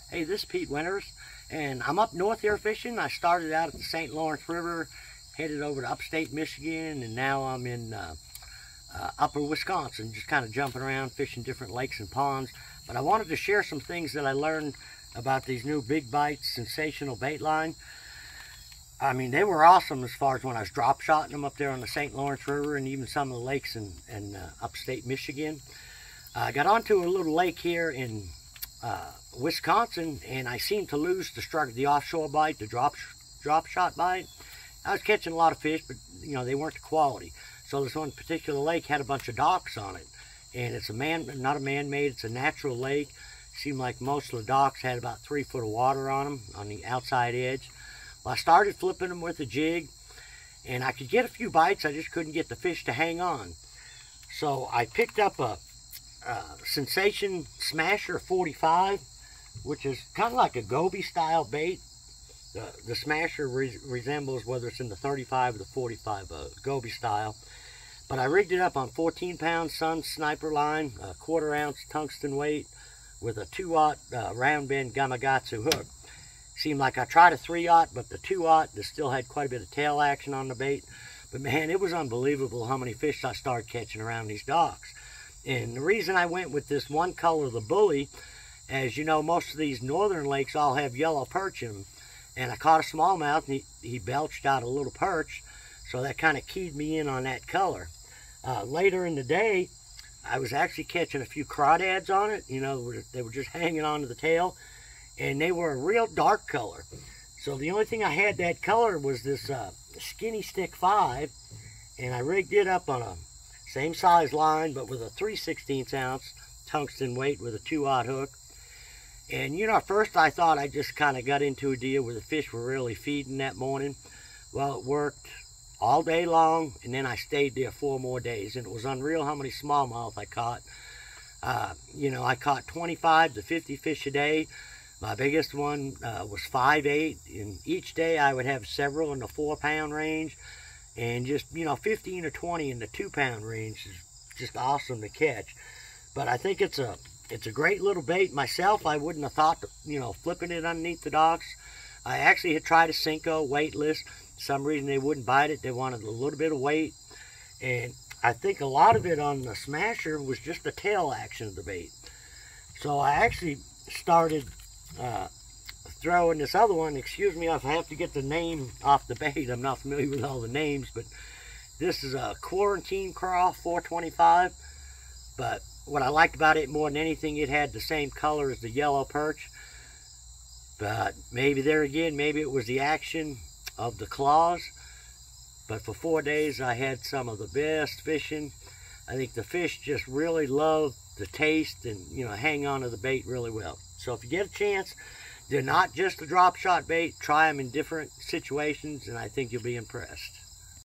Hey, this is Pete Wenners, and I'm up north here fishing. I started out at the St. Lawrence River, headed over to upstate Michigan, and now I'm in upper Wisconsin, just kind of jumping around, fishing different lakes and ponds. But I wanted to share some things that I learned about these new Big Bites sensational bait line. I mean, they were awesome as far as when I was drop shotting them up there on the St. Lawrence River and even some of the lakes in upstate Michigan. I got onto a little lake here in Wisconsin, and I seemed to lose the offshore bite, the drop shot bite. I was catching a lot of fish, but you know, they weren't the quality. So this one particular lake had a bunch of docks on it, and it's not a man-made, it's a natural lake. It seemed like most of the docks had about 3 foot of water on them on the outside edge. Well, I started flipping them with a jig, and I could get a few bites. I just couldn't get the fish to hang on. So I picked up a Scentsation Smasher 45, which is kind of like a goby style bait. The Smasher resembles whether it's in the 35 or the 45 goby style. But I rigged it up on 14-pound Sun Sniper line, a 1/4 ounce tungsten weight with a 2/0 round bend Gamakatsu hook. Seemed like I tried a 3/0, but the 2/0 still had quite a bit of tail action on the bait. But man, it was unbelievable how many fish I started catching around these docks. And the reason I went with this one color, the bully, as you know, most of these northern lakes all have yellow perch in them. And I caught a smallmouth, and he belched out a little perch, so that kind of keyed me in on that color. Later in the day, I was actually catching a few crawdads on it. You know, they were just hanging onto the tail, and they were a real dark color. So the only thing I had that color was this Skinny Stick 5, and I rigged it up on a same size line, but with a 3/16 ounce tungsten weight with a 2/0 hook. And you know, at first I thought I just kind of got into a deal where the fish were really feeding that morning. Well, it worked all day long, and then I stayed there 4 more days, and it was unreal how many smallmouth I caught. You know, I caught 25 to 50 fish a day. My biggest one was 5/8, and each day I would have several in the 4-pound range, and just, you know, 15 or 20 in the 2-pound range is just awesome to catch. But I think it's a great little bait. Myself, I wouldn't have thought, you know, flipping it underneath the docks. I actually had tried a Senko weightless. For some reason they wouldn't bite it. They wanted a little bit of weight. And I think a lot of it on the Smasher was just the tail action of the bait. So I actually started throwing this other one. Excuse me if I have to get the name off the bait. I'm not familiar with all the names, but this is a Quarantine Craw 425. But what I liked about it more than anything, it had the same color as the yellow perch. But maybe there again, maybe it was the action of the claws. But for 4 days, I had some of the best fishing. I think the fish just really love the taste and, you know, hang on to the bait really well. So if you get a chance, they're not just a drop shot bait. Try them in different situations, and I think you'll be impressed.